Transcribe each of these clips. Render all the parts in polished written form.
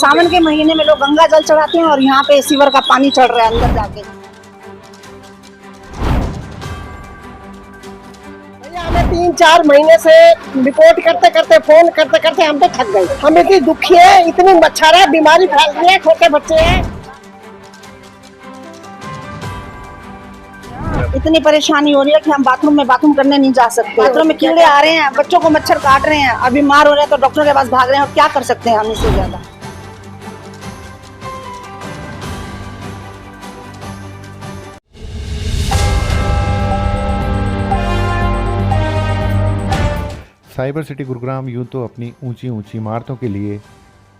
सावन के महीने में लोग गंगा जल चढ़ाते हैं और यहाँ पे सीवर का पानी चढ़ रहा है अंदर जाके। भैया हमें 3-4 महीने से रिपोर्ट करते करते फोन करते करते हम तो थक गए। हम इतनी दुखी है, इतनी मच्छर है, बीमारी फैल रही है, छोटे बच्चे हैं। इतनी परेशानी हो रही है कि हम बाथरूम करने नहीं जा सकते। बाथरूम में कीड़े आ रहे हैं, बच्चों को मच्छर काट रहे हैं, अब बीमार हो रहे हैं तो डॉक्टर के पास भाग रहे हैं। और क्या कर सकते हैं हम इससे ज्यादा। साइबर सिटी गुरुग्राम यूं तो अपनी ऊंची ऊंची इमारतों के लिए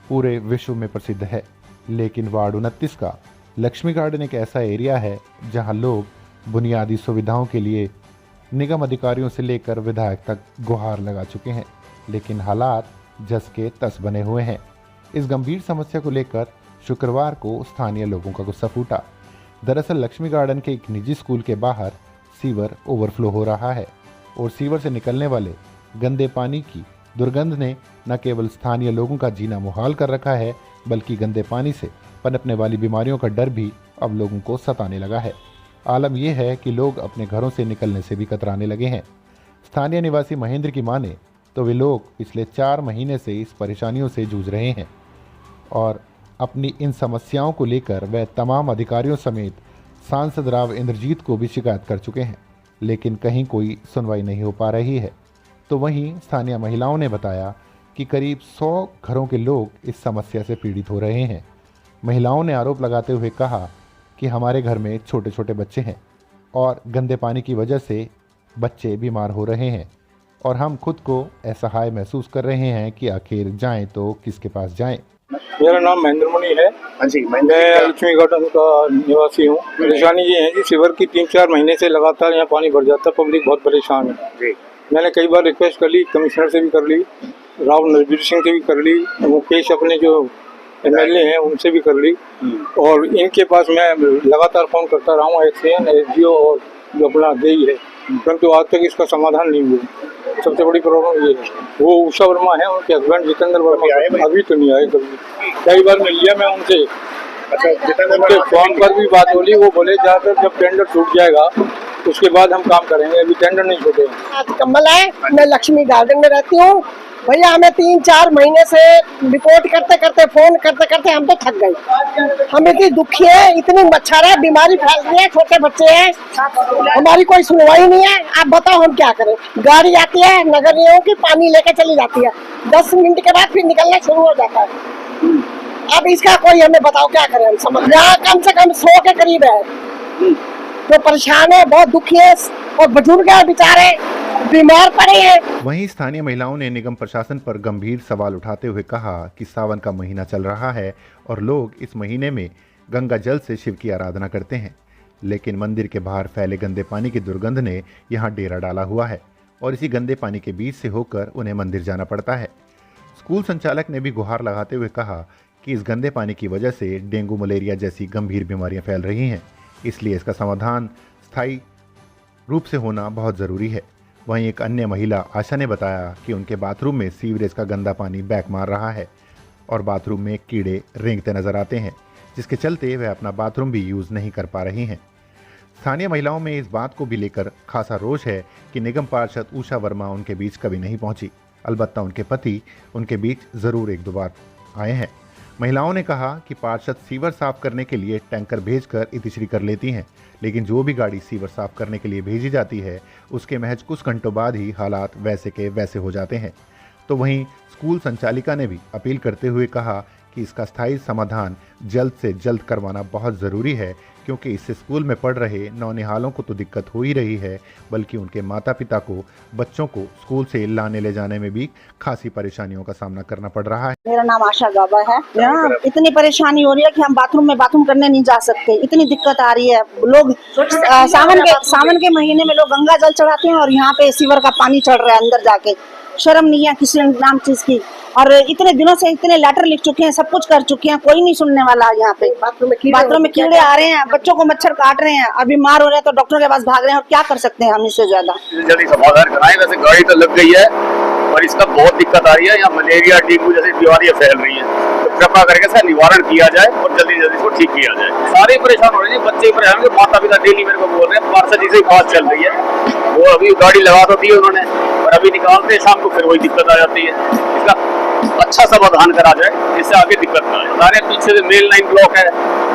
पूरे विश्व में प्रसिद्ध है, लेकिन वार्ड 29 का लक्ष्मी गार्डन एक ऐसा एरिया है जहां लोग बुनियादी सुविधाओं के लिए निगम अधिकारियों से लेकर विधायक तक गुहार लगा चुके हैं, लेकिन हालात जस के तस बने हुए हैं। इस गंभीर समस्या को लेकर शुक्रवार को स्थानीय लोगों का गुस्सा फूटा। दरअसल लक्ष्मी गार्डन के एक निजी स्कूल के बाहर सीवर ओवरफ्लो हो रहा है और सीवर से निकलने वाले गंदे पानी की दुर्गंध ने न केवल स्थानीय लोगों का जीना मुहाल कर रखा है, बल्कि गंदे पानी से पनपने वाली बीमारियों का डर भी अब लोगों को सताने लगा है। आलम यह है कि लोग अपने घरों से निकलने से भी कतराने लगे हैं। स्थानीय निवासी महेंद्र की माने तो वे लोग पिछले 4 महीने से इस परेशानियों से जूझ रहे हैं और अपनी इन समस्याओं को लेकर वह तमाम अधिकारियों समेत सांसद राव इंद्रजीत को भी शिकायत कर चुके हैं, लेकिन कहीं कोई सुनवाई नहीं हो पा रही है। तो वहीं स्थानीय महिलाओं ने बताया कि करीब 100 घरों के लोग इस समस्या से पीड़ित हो रहे हैं। महिलाओं ने आरोप लगाते हुए कहा कि हमारे घर में छोटे छोटे बच्चे हैं और गंदे पानी की वजह से बच्चे बीमार हो रहे हैं और हम खुद को असहाय महसूस कर रहे हैं कि आखिर जाएं तो किसके पास जाएं। मेरा नाम महेंद्र मुनि है। हाँ जी, मैं लक्ष्मी गार्डन का निवासी हूँ। परेशानी ये है कि सीवर की 3-4 महीने से लगातार यहाँ पानी भर जाता है, पब्लिक बहुत परेशान है। मैंने कई बार रिक्वेस्ट कर ली, कमिश्नर से भी कर ली, राव नरवीर सिंह से भी कर ली, मुकेश अपने जो MLA हैं उनसे भी कर ली और इनके पास मैं लगातार फ़ोन करता रहा हूँ, SCN, SDO और जो अपना DEI है, परंतु आज तक इसका समाधान नहीं हुआ। सबसे बड़ी प्रॉब्लम ये है। वो उषा वर्मा है, उनके हस्बैंड जितेंद्र वर्मा अभी तो नहीं आए कभी। कई बार मिल लिया मैं उनसे। उनके फोन पर भी बात बोली, वो बोले ज़्यादातर जब टेंडर छूट जाएगा उसके बाद हम काम करेंगे, अभी टेंडर नहीं छूटे। कमल है, मैं लक्ष्मी गार्डन में रहती हूँ। भैया हमें 3-4 महीने से रिपोर्ट करते करते फोन करते करते हम तो थक गए। हम इतनी दुखी है, इतनी मच्छर है, बीमारी फैल रही है, छोटे बच्चे हैं, हमारी कोई सुनवाई नहीं है। आप बताओ हम क्या करें। गाड़ी आती है नगर निगम की, पानी लेके चली जाती है, 10 मिनट के बाद फिर निकलना शुरू हो जाता है। अब इसका कोई हमें बताओ क्या करें हम। समझ यहाँ कम से कम 100 के करीब है तो परेशान है, बहुत दुखी है और बुजुर्ग है बेचारे, बीमार पड़े हैं। वहीं स्थानीय महिलाओं ने निगम प्रशासन पर गंभीर सवाल उठाते हुए कहा कि सावन का महीना चल रहा है और लोग इस महीने में गंगा जल से शिव की आराधना करते हैं, लेकिन मंदिर के बाहर फैले गंदे पानी की दुर्गंध ने यहाँ डेरा डाला हुआ है और इसी गंदे पानी के बीच से होकर उन्हें मंदिर जाना पड़ता है। स्कूल संचालक ने भी गुहार लगाते हुए कहा कि इस गंदे पानी की वजह से डेंगू मलेरिया जैसी गंभीर बीमारियां फैल रही हैं, इसलिए इसका समाधान स्थायी रूप से होना बहुत ज़रूरी है। वहीं एक अन्य महिला आशा ने बताया कि उनके बाथरूम में सीवरेज का गंदा पानी बैक मार रहा है और बाथरूम में कीड़े रेंगते नजर आते हैं, जिसके चलते वह अपना बाथरूम भी यूज़ नहीं कर पा रही हैं। स्थानीय महिलाओं में इस बात को भी लेकर खासा रोष है कि निगम पार्षद उषा वर्मा उनके बीच कभी नहीं पहुंची। अलबत्ता उनके पति उनके बीच ज़रूर 1-2 बार आए हैं। महिलाओं ने कहा कि पार्षद सीवर साफ करने के लिए टैंकर भेजकर इतिश्री कर लेती हैं, लेकिन जो भी गाड़ी सीवर साफ करने के लिए भेजी जाती है उसके महज कुछ घंटों बाद ही हालात वैसे के वैसे हो जाते हैं। तो वहीं स्कूल संचालिका ने भी अपील करते हुए कहा कि इसका स्थायी समाधान जल्द से जल्द करवाना बहुत ज़रूरी है, क्योंकि इससे स्कूल में पढ़ रहे नौनिहालों को तो दिक्कत हो ही रही है, बल्कि उनके माता पिता को बच्चों को स्कूल से लाने ले जाने में भी खासी परेशानियों का सामना करना पड़ रहा है। मेरा नाम आशा गाबा है। यहाँ इतनी परेशानी हो रही है कि हम बाथरूम करने नहीं जा सकते, इतनी दिक्कत आ रही है। लोग सावन के महीने में लोग गंगा जल चढ़ाते हैं और यहाँ पे सीवर का पानी चढ़ रहा है अंदर जाके। शर्म नहीं है किसी नाम चीज की। और इतने दिनों से इतने लेटर लिख चुके हैं, सब कुछ कर चुके हैं, कोई नहीं सुनने वाला। यहाँ पे बाथरूम में कीड़े आ रहे हैं, बच्चों को मच्छर काट रहे हैं, अब बीमार हो रहे हैं तो डॉक्टर के पास भाग रहे हैं। और क्या कर सकते हैं हम इससे ज्यादा। जल्दी समाधान कराएं। वैसे गाड़ी तो लग गई है और इसका बहुत दिक्कत आ रही है। यहाँ मलेरिया डेंगू जैसी बीमारियां फैल रही हैं, तो कृपा करके इसका निवारण किया जाए और जल्दी जल्दी इसको ठीक किया जाए। सारे परेशान हो रहे हैं, बच्चे परेशान, माता पिता डेली मेरे को बोल रहे हैं, पार्षद जी से बात चल रही है, वो अभी गाड़ी लगा तो दी उन्होंने, और अभी निकालते शाम को फिर वही दिक्कत आ जाती है। इसका अच्छा समाधान करा जाए, जिससे आगे दिक्कत ना आए। सारे पीछे से मेल लाइन ब्लॉक है,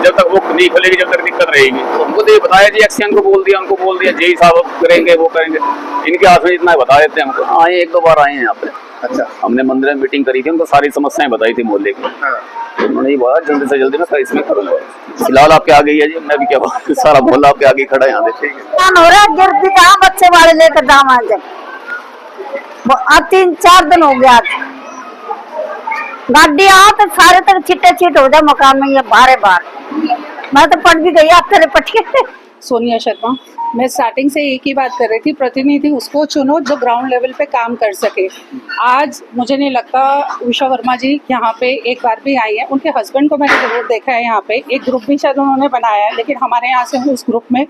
जब तक वो नहीं खुलेगी जब तक दिक्कत रहेगी। तो हमको तो ये बताया जी, एक्शन को बोल दिया, उनको बोल दिया, जेई साहब करेंगे, वो करेंगे, इनके हाथ में इतना बता देते हैं हमको। आए 1-2 बार आए हैं यहाँ पे। अच्छा। हमने मंदिर में मीटिंग करी थी, उनको सारी समस्याएं बताई थी मोहल्ले की। तो उन्होंने ये बोला जल्दी से जल्दी मैं इसमें करूंगा। फिलहाल आपके आगे ही है जी, मैं भी क्या बात, सारा मोहल्ला आपके आगे खड़ा है यहाँ पे। हो रहा है, गिरती कहाँ बच्चे वाले लेकर दाम आ जाए। 3-4 दिन हो गया, गाड़ी आओ तो सारे तक छिट्टे छिट हो जाए मकान में, ये बारे बार मैं तो पट भी गई आप तेरे पटिए। सोनिया शर्मा। मैं स्टार्टिंग से एक ही बात कर रही थी, प्रतिनिधि उसको चुनो जो ग्राउंड लेवल पे काम कर सके। आज मुझे नहीं लगता उषा वर्मा जी यहाँ पे एक बार भी आई है। उनके हस्बैंड को मैंने जरूर देखा है यहाँ पे, एक ग्रुप भी शायद उन्होंने बनाया है, लेकिन हमारे यहाँ से उस ग्रुप में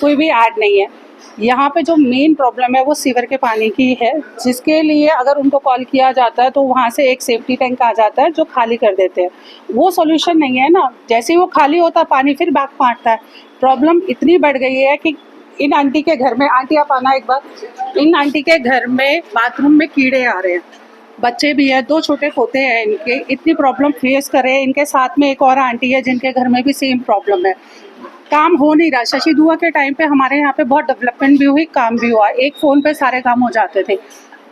कोई भी ऐड नहीं है। यहाँ पे जो मेन प्रॉब्लम है वो सीवर के पानी की है, जिसके लिए अगर उनको कॉल किया जाता है तो वहाँ से एक सेफ्टी टैंक आ जाता है जो खाली कर देते हैं। वो सॉल्यूशन नहीं है ना, जैसे ही वो खाली होता है पानी फिर बैक मारता है। प्रॉब्लम इतनी बढ़ गई है कि इन आंटी के घर में, आंटी आप आना एक बार, इन आंटी के घर में बाथरूम में कीड़े आ रहे हैं, बच्चे भी है, 2 छोटे पोते हैं इनके, इतनी प्रॉब्लम फेस कर रहे हैं। इनके साथ में एक और आंटी है जिनके घर में भी सेम प्रॉब्लम है। काम हो नहीं रहा। शशि दुआ के टाइम पे हमारे यहाँ पे बहुत डेवलपमेंट भी हुई, काम भी हुआ, एक फ़ोन पे सारे काम हो जाते थे।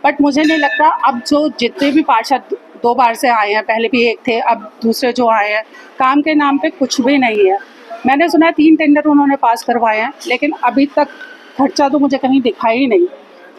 बट मुझे नहीं लगता अब जो जितने भी पार्षद 2 बार से आए हैं, पहले भी एक थे, अब दूसरे जो आए हैं, काम के नाम पे कुछ भी नहीं है। मैंने सुना है 3 टेंडर उन्होंने पास करवाए हैं, लेकिन अभी तक खर्चा तो मुझे कहीं दिखा ही नहीं।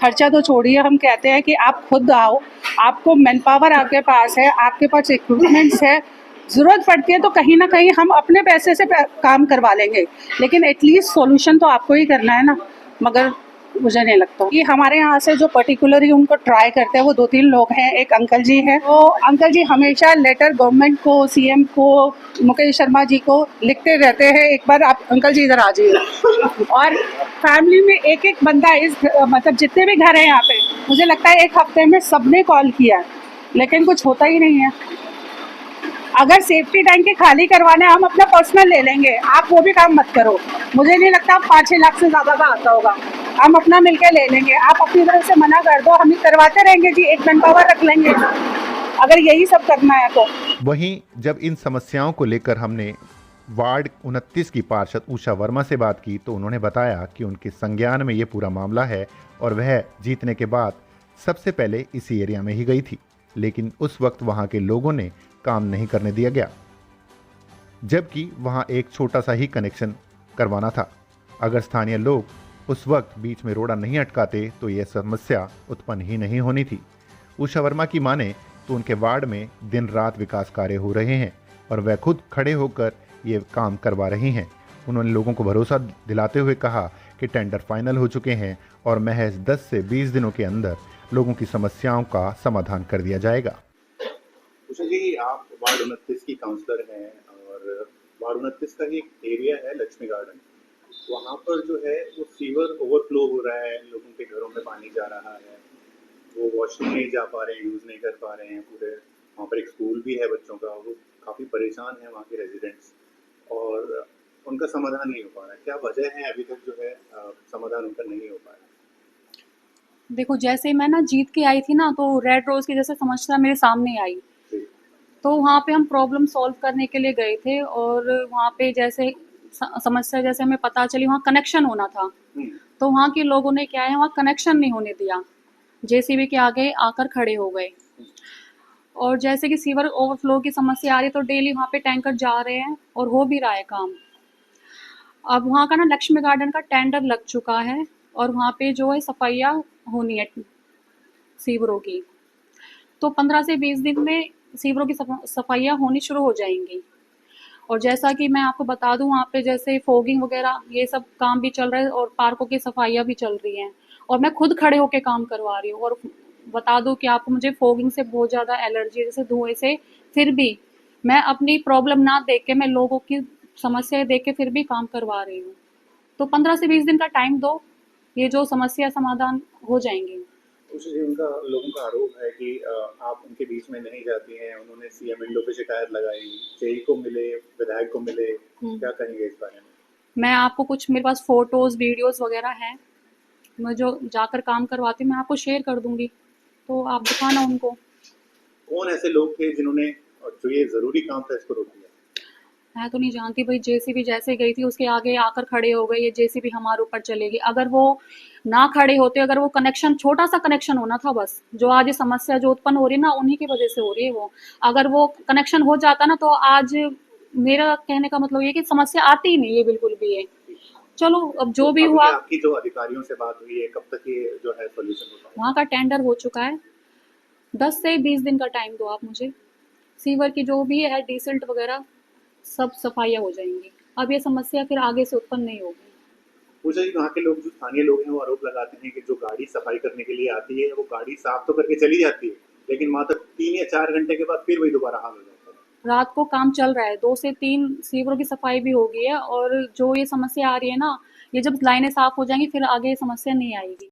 खर्चा तो छोड़िए, हम कहते हैं कि आप खुद आओ, आपको मैन पावर आपके पास है, आपके पास इक्विपमेंट्स है, ज़रूरत पड़ती है तो कहीं ना कहीं हम अपने पैसे से काम करवा लेंगे, लेकिन एटलीस्ट सॉल्यूशन तो आपको ही करना है ना। मगर मुझे नहीं लगता कि हमारे यहाँ से जो पर्टिकुलरली उनको ट्राई करते हैं वो 2-3 लोग हैं। एक अंकल जी हैं, वो अंकल जी हमेशा लेटर गवर्नमेंट को, सीएम को, मुकेश शर्मा जी को लिखते रहते हैं। एक बार आप अंकल जी इधर आ जाइए। और फैमिली में एक बंदा इस मतलब जितने भी घर हैं यहाँ पे, मुझे लगता है 1 हफ्ते में सबने कॉल किया, लेकिन कुछ होता ही नहीं है। अगर सेफ्टी टैंक के खाली करवाने हम अपना पर्सनल ले लेंगे, आप वो भी काम मत करो। मुझे नहीं लगता 5-6 लाख से ज़्यादा का आता होगा, हम अपना मिलके ले लेंगे। आप अपनी तरफ से मना कर दो, हम ही करवाते रहेंगे जी, एक मैन पावर रख लेंगे अगर यही सब करना है तो। वहीं जब इन समस्याओं को लेकर हमने वार्ड 29 की पार्षद उषा वर्मा से बात की तो उन्होंने बताया कि उनके संज्ञान में ये पूरा मामला है और वह जीतने के बाद सबसे पहले इसी एरिया में ही गई थी, लेकिन उस वक्त वहाँ के लोगों ने काम नहीं करने दिया गया, जबकि वहाँ एक छोटा सा ही कनेक्शन करवाना था। अगर स्थानीय लोग उस वक्त बीच में रोड़ा नहीं अटकाते तो यह समस्या उत्पन्न ही नहीं होनी थी। उषा वर्मा की माने तो उनके वार्ड में दिन रात विकास कार्य हो रहे हैं और वह खुद खड़े होकर ये काम करवा रही हैं। उन्होंने लोगों को भरोसा दिलाते हुए कहा कि टेंडर फाइनल हो चुके हैं और महज 10 से 20 दिनों के अंदर लोगों की समस्याओं का समाधान कर दिया जाएगा। उषा जी, आप वार्ड 29 की काउंसलर हैं और वार्ड 29 का ही एक एरिया है लक्ष्मी गार्डन, वहाँ पर जो है वो सीवर ओवरफ्लो हो रहा है, लोगों के घरों में पानी जा रहा है, वो वॉशरूम नहीं जा पा रहे हैं, यूज़ नहीं कर पा रहे हैं पूरे। वहाँ पर एक स्कूल भी है बच्चों का, वो काफ़ी परेशान है वहाँ के रेजिडेंट्स और उनका समाधान नहीं हो पा रहा है। क्या वजह है अभी तक जो है समाधान उनका नहीं हो पा रहा है? देखो, जैसे मैं ना जीत के आई थी ना, तो रेड रोज की जैसे समस्या मेरे सामने आई, तो वहाँ पे हम प्रॉब्लम सॉल्व करने के लिए गए थे और वहाँ पे जैसे समस्या जैसे हमें पता चली वहाँ कनेक्शन होना था, तो वहाँ के लोगों ने क्या है, वहाँ कनेक्शन नहीं होने दिया, जेसीबी के आगे आकर खड़े हो गए। और जैसे कि सीवर ओवरफ्लो की समस्या आ रही है तो डेली वहाँ पे टैंकर जा रहे हैं और हो भी रहा है काम। अब वहाँ का ना लक्ष्मी गार्डन का टेंडर लग चुका है और वहाँ पे जो है सफाइयाँ होनी है सीवरों की, तो 15 से 20 दिन में सीवरों की सफाइयाँ होनी शुरू हो जाएंगी। और जैसा कि मैं आपको बता दूं, वहाँ पे जैसे फोगिंग वगैरह ये सब काम भी चल रहा है और पार्कों की सफाइयाँ भी चल रही हैं और मैं खुद खड़े होके काम करवा रही हूँ। और बता दूं कि आपको, मुझे फोगिंग से बहुत ज़्यादा एलर्जी है, जैसे धुएं से, फिर भी मैं अपनी प्रॉब्लम ना देख के, मैं लोगों की समस्याएं देख के फिर भी काम करवा रही हूँ। तो 15 से 20 दिन का टाइम दो, ये जो समस्या समाधान हो जाएंगी। कुछ जी उनका लोगों का आरोप है कि आप उनके बीच में नहीं जाती हैं, उन्होंने सीएम विंडो पे शिकायत लगाई, जेई को मिले, विधायक को मिले, क्या कहेंगे इस बारे में? मैं आपको कुछ, मेरे पास फोटोज वीडियोस वगैरह हैं, मैं जो जाकर काम करवाती हूँ मैं आपको शेयर कर दूंगी, तो आप दिखाना उनको। कौन ऐसे लोग थे जिन्होंने जो ये जरूरी काम था इसको रोक दिया? मैं तो नहीं जानती भाई, जेसीबी जैसे गई थी उसके आगे आकर खड़े हो गए, ये जेसीबी हमारे ऊपर चलेगी। अगर वो ना खड़े होते, अगर वो कनेक्शन, छोटा सा कनेक्शन होना था बस, जो आज ये समस्या जो उत्पन्न हो रही है ना उन्हीं की वजह से हो रही है वो। अगर वो कनेक्शन हो जाता ना तो आज, मेरा कहने का मतलब ये कि समस्या आती ही नहीं है बिल्कुल भी ये। चलो अब जो भी हुआ, आपकी जो अधिकारियों से बात हुई है, कब तक ये जो है सोल्यूशन होगा? वहाँ का टेंडर हो चुका है, 10 से 20 दिन का टाइम दो आप मुझे। सीवर की जो भी है डिसल्ट वगैरह सब सफाइयाँ हो जाएंगी, अब ये समस्या फिर आगे से उत्पन्न नहीं होगी। पूछा जी, वहाँ के लोग, जो स्थानीय लोग हैं, वो आरोप लगाते हैं कि जो गाड़ी सफाई करने के लिए आती है वो गाड़ी साफ तो करके चली जाती है, लेकिन मात्र 3 या 4 घंटे के बाद फिर वही दोबारा हाल हो जाता है। रात को काम चल रहा है, 2 से 3 सीवरों की सफाई भी हो गई है, और जो ये समस्या आ रही है ना, ये जब लाइनें साफ हो जाएंगी फिर आगे ये समस्या नहीं आएगी।